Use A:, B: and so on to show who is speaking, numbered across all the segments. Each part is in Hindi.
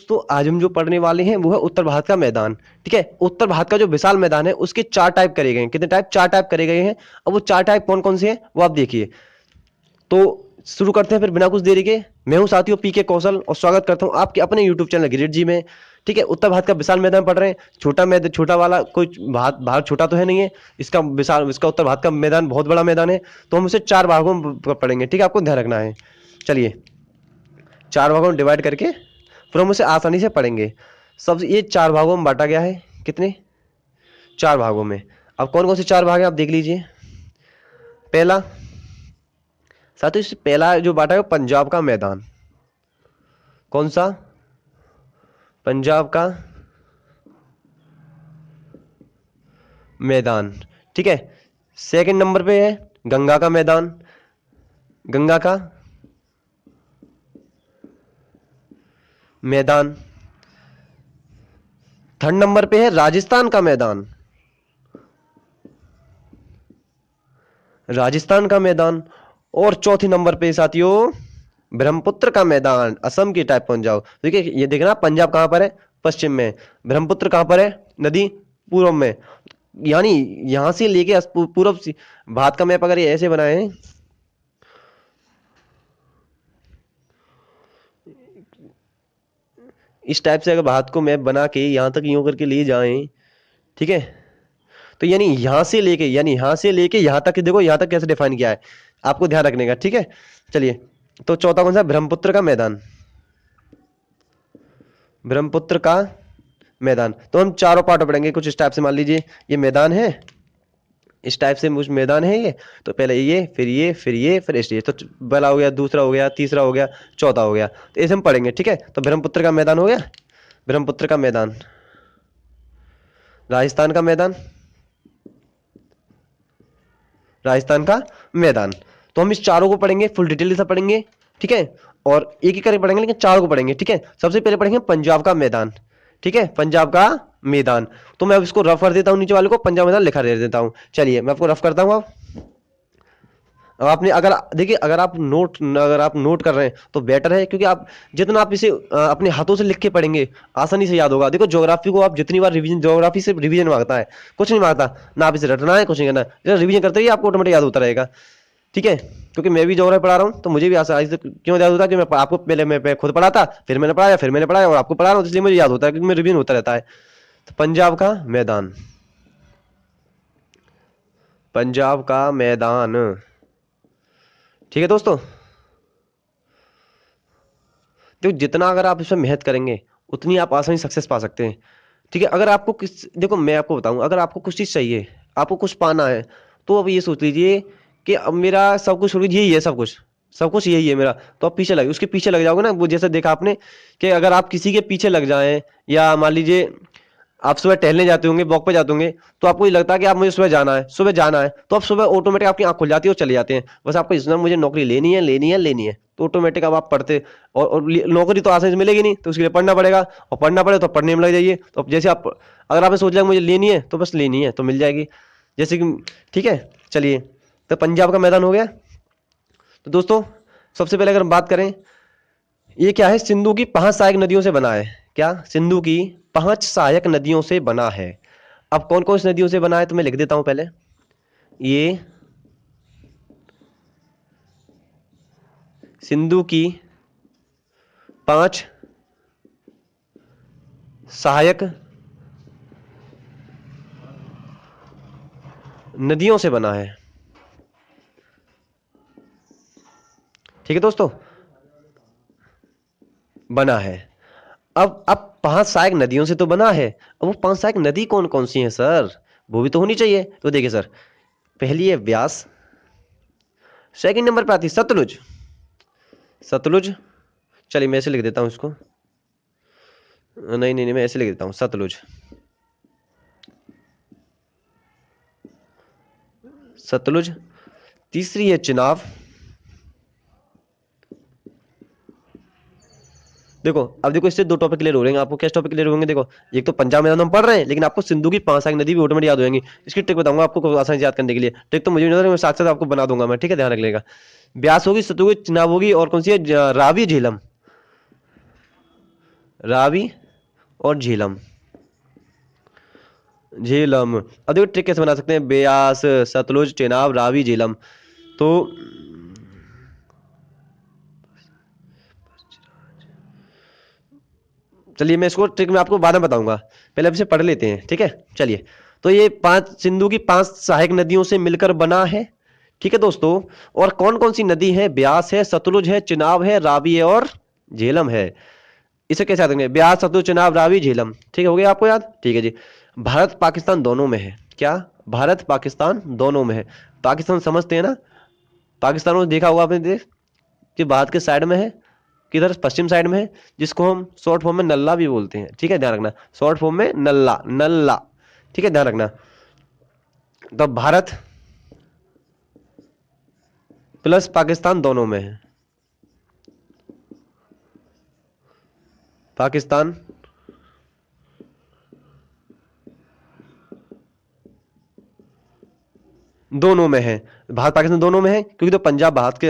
A: दोस्तों आज हम जो पढ़ने वाले हैं वो है उत्तर भारत का मैदान। ठीक है, उत्तर भारत का जो विशाल मैदान है उसके 4 टाइप करे गए हैं। कितने टाइप? 4 टाइप करे गए हैं। अब वो 4 टाइप कौन कौन से हैं वो आप देखिए। तो शुरू करते हैं फिर बिना कुछ देरी के। मैं हूं साथियों पीके कौशल और स्वागत करता हूं आपके अपने यूट्यूब चैनल ग्रेड जी में। ठीक है, उत्तर भारत का विशाल मैदान पढ़ रहे हैं। छोटा मैदान, छोटा वाला कोई भारत छोटा तो है नहीं है। इसका विशाल, इसका उत्तर भारत का मैदान बहुत बड़ा मैदान है। तो हम उसे 4 भागों में पढ़ेंगे। ठीक है, आपको ध्यान रखना है। चलिए 4 भागों में डिवाइड करके फिर हम उसे आसानी से पढ़ेंगे। सब ये 4 भागों में बांटा गया है। कितने? 4 भागों में। अब कौन कौन से 4 भाग हैं आप देख लीजिए। पहला, साथियों इससे पहला जो बांटा है वो पंजाब का मैदान। कौन सा? पंजाब का मैदान। ठीक है, सेकंड नंबर पे है गंगा का मैदान। गंगा का मैदान। थर्ड नंबर पे है राजस्थान का मैदान। राजस्थान का मैदान। और चौथी नंबर पे साथियों ब्रह्मपुत्र का मैदान। असम की टाइप पहुंच जाओ। देखिए ये देखना, पंजाब कहां पर है? पश्चिम में। ब्रह्मपुत्र कहां पर है? नदी पूर्व में। यानी यहां से लेके पूर्व भारत का मैप अगर ये ऐसे बनाए हैं, इस टाइप से अगर भारत को मैप बना के यहां तक यूं करके ले जाएं, ठीक है, तो यानी यहां से लेके यहां तक, देखो यहां तक कैसे डिफाइन किया है, आपको ध्यान रखने का। ठीक है, चलिए तो चौथा कौन सा? ब्रह्मपुत्र का मैदान। ब्रह्मपुत्र का मैदान। तो हम चारों पार्ट पढ़ेंगे कुछ इस टाइप से। मान लीजिए ये मैदान है, इस टाइप से कुछ मैदान है ये। तो पहले ये, फिर ये, फिर ये, फिर इसलिए तो पहला हो गया, दूसरा हो गया, तीसरा हो गया, चौथा हो गया। तो ऐसे हम पढ़ेंगे। ठीक है, तो ब्रह्मपुत्र का मैदान हो गया। ब्रह्मपुत्र का मैदान। राजस्थान का मैदान। राजस्थान का मैदान। तो हम इस चारों को पढ़ेंगे, फुल डिटेल से पढ़ेंगे। ठीक है, और एक एक करके पढ़ेंगे लेकिन चारों को पढ़ेंगे। ठीक है, सबसे पहले पढ़ेंगे पंजाब का मैदान। ठीक है, पंजाब का मैदान। तो मैं अब इसको रफ कर देता हूं, नीचे वाले को पंजाब मैदान लिखा दे देता हूं। चलिए मैं आपको रफ करता हूं। अब आपने अगर देखिए, अगर आप नोट कर रहे हैं तो बेटर है, क्योंकि आप जितना आप इसे अपने हाथों से लिख के पढ़ेंगे आसानी से याद होगा। देखो ज्योग्राफी को आप जितनी बार रिवीजन, ज्योग्राफी से रिवीजन मांगता है, कुछ नहीं मांगता ना। आप इसे रटना है, कुछ नहीं करना, रिवीजन करते ही आपको ऑटोमेटिक याद होता रहेगा। ठीक है, क्योंकि मैं भी ज्योग्राफी पढ़ा रहा हूँ तो मुझे भी आसानी से क्यों याद होता है कि मैं आपको पहले मैं खुद पढ़ा था, फिर मैंने पढ़ाया, फिर मैंने पढ़ाया और आपको पढ़ा रहा हूँ, इसलिए मुझे याद होता है, क्योंकि मैं रिवीजन होता रहता है। तो पंजाब का मैदान। पंजाब का मैदान। ठीक है दोस्तों, देखो जितना अगर आप इसमें मेहनत करेंगे उतनी आप आसानी सक्सेस पा सकते हैं। ठीक है, अगर आपको देखो मैं आपको बताऊं, अगर आपको कुछ चीज़ चाहिए, आपको कुछ पाना है, तो अब ये सोच लीजिए कि अब मेरा सब कुछ यही है, सब कुछ यही है मेरा। तो आप पीछे लगे, उसके पीछे लग जाओगे ना। वो जैसे देखा आपने कि अगर आप किसी के पीछे लग जाएं, या मान लीजिए आप सुबह टहलने जाते होंगे, वॉक पे जाते होंगे, तो आपको ये लगता है कि आप मुझे सुबह जाना है, तो आप सुबह ऑटोमेटिक आपकी आंख खुल जाती है और चले जाते हैं। बस आपको इतना, मुझे नौकरी लेनी है, लेनी है, लेनी है, तो ऑटोमेटिक अब आप पढ़ते। और नौकरी तो आसानी से मिलेगी नहीं, तो उसके लिए पढ़ना पड़ेगा, और पढ़ना पड़े तो पढ़ने में लग जाइए। तो अब जैसे आप, अगर आपने सोच लिया मुझे लेनी है, तो बस लेनी है तो मिल जाएगी, जैसे कि। ठीक है, चलिए तो पंजाब का मैदान हो गया। तो दोस्तों सबसे पहले अगर हम बात करें, ये क्या है? सिंधु की 5 सहायक नदियों से बना है। क्या? सिंधु की 5 सहायक नदियों से बना है। अब कौन कौन सी नदियों से बना है तो मैं लिख देता हूं पहले। ये सिंधु की 5 सहायक नदियों से बना है। ठीक है दोस्तों, बना है। अब 5 सहायक नदियों से तो बना है। अब वो 5 सहायक नदी कौन कौन सी हैं सर? वो भी तो होनी चाहिए। तो देखिए सर, पहली है व्यास, सेकंड नंबर पर आती है सतलुज। सतलुज, चलिए मैं ऐसे लिख देता हूं इसको। नहीं नहीं नहीं, मैं ऐसे लिख देता हूं, सतलुज। सतलुज। तीसरी है चिनाब। देखो अब देखो, इससे 2 टॉपिक क्लियर हो रहे हैं आपको। क्या टॉपिक क्लियर होंगे? देखो एक तो पंजाब मैदान हम पढ़ रहे हैं, लेकिन आपको सिंधु की 5 सहायक नदी भी ऑटोमेटिक याद हो जाएंगी। इसकी ट्रिक बताऊंगा आपको आसानी से याद करने के लिए। ट्रिक तो मुझे नहीं पता, मैं साथ साथ आपको बना दूंगा मैं। ठीक है, ध्यान रखिएगा। ब्यास होगी, सतलुज, चिनाब होगी, और कौन सी है? रावी, झेलम। रावी और झेलम। झेलम, अब देखो ट्रिक कैसे बना सकते हैं, ब्यास, सतलुज, चेनाब, रावी, झेलम। तो चलिए मैं इसको ट्रिक में आपको बाद में बताऊंगा, पहले अब इसे पढ़ लेते हैं, ठीक है। चलिए, तो ये पांच सिंधु की 5 सहायक नदियों से मिलकर बना है, ठीक है दोस्तों। और कौन कौन सी नदी है, ब्यास है, सतलुज है, चिनाब है, रावी है और झेलम है। इसे कैसे याद रखेंगे, ब्यास, सतलुज, चिनाब, रावी, झेलम, ठीक है, हो गया आपको याद, ठीक है जी। भारत पाकिस्तान दोनों में है, क्या, भारत पाकिस्तान दोनों में है। पाकिस्तान समझते हैं ना, पाकिस्तान में देखा होगा आपने देश कि भारत के साइड में है, किधर, पश्चिम साइड में है, जिसको हम शॉर्ट फॉर्म में नल्ला भी बोलते हैं, ठीक है, ध्यान रखना, शॉर्ट फॉर्म में नल्ला, नल्ला, ठीक है, ध्यान रखना। तो भारत प्लस पाकिस्तान दोनों में है, पाकिस्तान दोनों में है, भारत पाकिस्तान दोनों में है, क्योंकि तो पंजाब, भारत के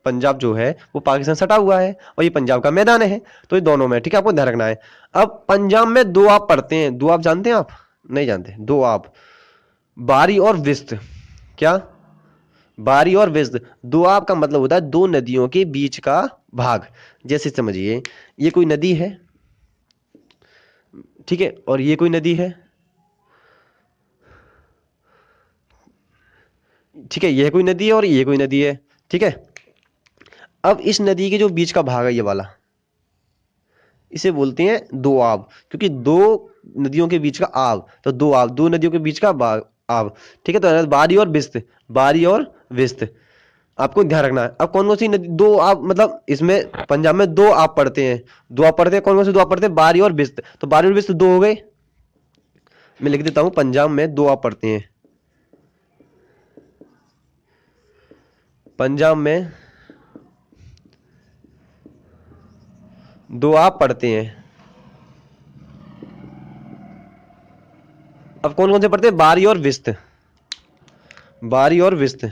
A: पंजाब जो है वो पाकिस्तान सटा हुआ है और ये पंजाब का मैदान है, तो ये दोनों में है, ठीक है, आपको ध्यान रखना है। अब पंजाब में दो आप पढ़ते हैं, दो आप जानते हैं, आप नहीं जानते, दो आप, बारी और विस्त, क्या, बारी और विस्त, दो आप का मतलब होता है दो नदियों के बीच का भाग। जैसे समझिए, ये कोई नदी है, ठीक है, और ये कोई नदी है, ठीक है, यह कोई नदी है और ये कोई नदी है, ठीक है। अब इस नदी के जो बीच का भाग है ये वाला, इसे बोलते हैं दो आब, क्योंकि दो नदियों के बीच का आब, तो दो आब, दो नदियों के बीच का भाग, आब, ठीक है। तो बारी और बिस्त, बारी और बिस्त, आपको ध्यान रखना है। अब कौन कौन सी नदी, दो आप मतलब इसमें पंजाब में दो आप पढ़ते हैं, दो आप पढ़ते हैं, कौन कौन से दो आप पढ़ते हैं, बारी और बिस्त, तो बारी और बिस्त दो हो गए। मैं लिख देता हूं, पंजाब में दो आप पढ़ते हैं, पंजाब में दो आप पढ़ते हैं। अब कौन कौन से पढ़ते हैं, बारी और विस्त, बारी और विस्त,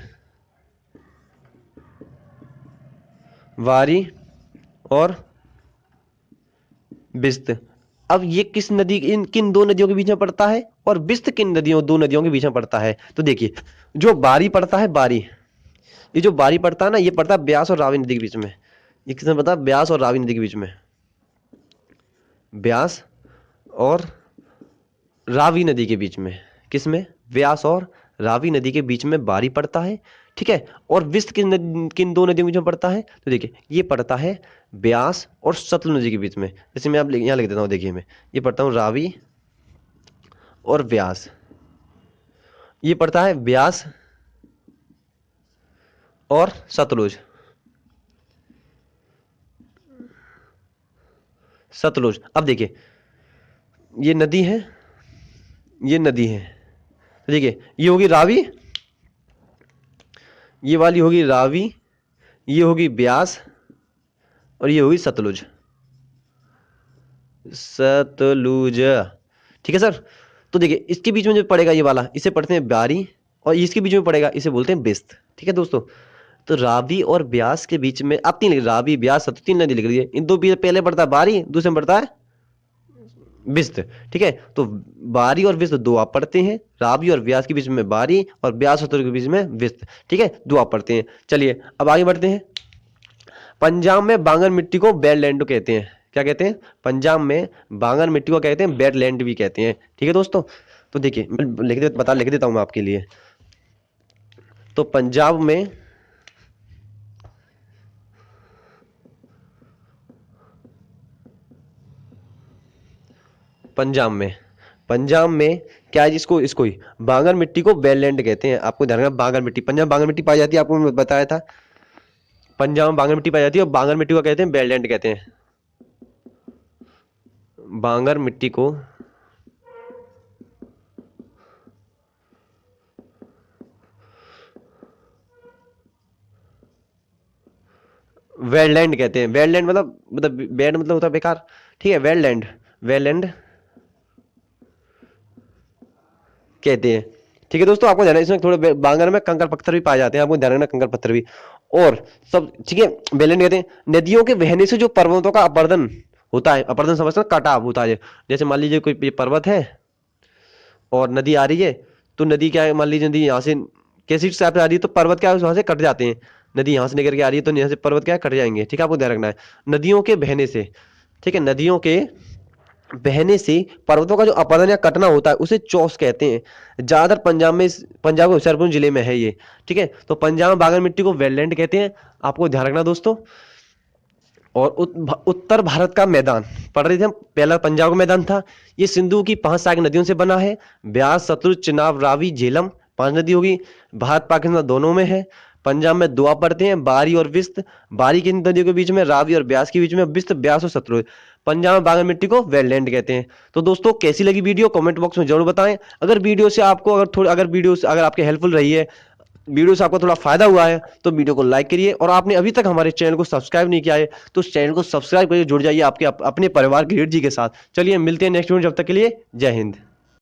A: वारी और बिस्त। अब ये किस नदी, इन किन दो नदियों के बीच में पड़ता है, और बिस्त किन नदियों, दो नदियों के बीच में पड़ता है। तो देखिए, जो बारी पड़ता है, बारी, ये जो बारी पड़ता है ना, ये पड़ता है ब्यास और रावी नदी के बीच में। ये किसमें पड़ता है, ब्यास और रावी नदी के बीच में, ब्यास और रावी नदी के बीच में, किसमें, व्यास और रावी नदी के बीच में बारी पड़ता है, ठीक है। और विस्त किन दो नदियों के बीच में पड़ता है, तो देखिए ये पड़ता है ब्यास और सतलुज नदी के बीच में। जैसे मैं आप यहाँ लिख देता हूँ, देखिए मैं ये पढ़ता हूँ, रावी और व्यास, ये पड़ता है ब्यास और सतलुज, सतलुज। अब देखिए, ये नदी है, ये नदी है, तो देखिए ये होगी रावी, ये वाली होगी रावी, ये होगी ब्यास और ये होगी सतलुज, सतलुज, ठीक है सर। तो देखिए इसके बीच में जो पड़ेगा ये वाला, इसे पढ़ते हैं बारी, और इसके बीच में पड़ेगा इसे बोलते हैं बिस्त, ठीक है दोस्तों। तो रावी और ब्यास के बीच में आप तीन लिख, रावी ब्यास सतलुज, तीन नदी लिख दिए, इन दो बीच पहले पड़ता है बारी, दूसरे में पड़ता है बिस्त, ठीक है। तो बारी और बिस्त दो आप पढ़ते हैं, रावी और ब्यास के बीच में बारी और ब्यास और सतलुज के बीच में बिस्त, ठीक है, दो आप पढ़ते हैं। चलिए अब आगे बढ़ते हैं। पंजाब में बांगर मिट्टी को बेडलैंड कहते हैं, क्या कहते हैं, पंजाब में बांगर मिट्टी को कहते हैं बेडलैंड भी कहते हैं, ठीक है दोस्तों। तो देखिए लिख देता हूं मैं आपके लिए। तो पंजाब में पंजाब में पंजाब में क्या है, इसको इसको ही बांगर मिट्टी को बेडलैंड कहते हैं। आपको ध्यान रखना, बांगर मिट्टी, पंजाब बांगर मिट्टी पाई जाती है, आपको मैं बताया था, पंजाब में बांगर मिट्टी पाई जाती है और बांगर मिट्टी को कहते हैं बेडलैंड कहते हैं, बांगर मिट्टी को वेललैंड कहते हैं। वेललैंड मतलब बेड मतलब होता है बेकार, ठीक है, वेललैंड, वेललैंड कहते हैं, ठीक है दोस्तों। आपको ध्यान है, इसमें थोड़े बांगर में कंकर पत्थर भी पाए जाते हैं, आपको ध्यान रखना, कंकर पत्थर भी, और सब, ठीक है, वेललैंड कहते हैं। नदियों के बहने से जो पर्वतों का अपरदन होता है, अपर समझते हैं कटाव होता है। जैसे मान लीजिए कोई ये पर्वत है और नदी आ रही है, तो नदी क्या है, मान लीजिए नदी यहाँ से कैसी टाइप से आ रही है तो पर्वत क्या है वहां से कट जाते हैं। नदी यहाँ से निकल के आ रही है तो यहाँ से पर्वत क्या है कट जाएंगे, ठीक है, आपको ध्यान रखना है। नदियों के बहने से, ठीक है, नदियों के बहने से पर्वतों का जो अपरदन या कटना होता है उसे चौस कहते हैं। ज्यादातर पंजाब के होशियारपुर जिले में है ये, ठीक है। तो पंजाब में बागर मिट्टी को वेटलैंड कहते हैं, आपको ध्यान रखना दोस्तों। और उत्तर भारत का मैदान पढ़ रहे थे हम, पहला पंजाब का मैदान था। ये सिंधु की 5 सहायक नदियों से बना है। ब्यास, सतलुज, चिनाब, रावी, झेलम 5 नदी होगी। भारत पाकिस्तान दोनों में है। पंजाब में 2 आप पढ़ते हैं, बारी और विस्त। बारी की नदियों के बीच में, रावी और ब्यास के बीच में, विस्त, ब्यास और सतलुज। पंजाब में बागर मिट्टी को वेटलैंड कहते हैं। तो दोस्तों कैसी लगी वीडियो कमेंट बॉक्स में जरूर बताएं। अगर वीडियो से आपको अगर आपके हेल्पफुल रही है, वीडियो से आपको थोड़ा फायदा हुआ है, तो वीडियो को लाइक करिए। और आपने अभी तक हमारे चैनल को सब्सक्राइब नहीं किया है तो उस चैनल को सब्सक्राइब करिए, जुड़ जाइए आपके अपने परिवार ग्रेड जी के साथ। चलिए मिलते हैं नेक्स्ट वीडियो, जब तक के लिए जय हिंद।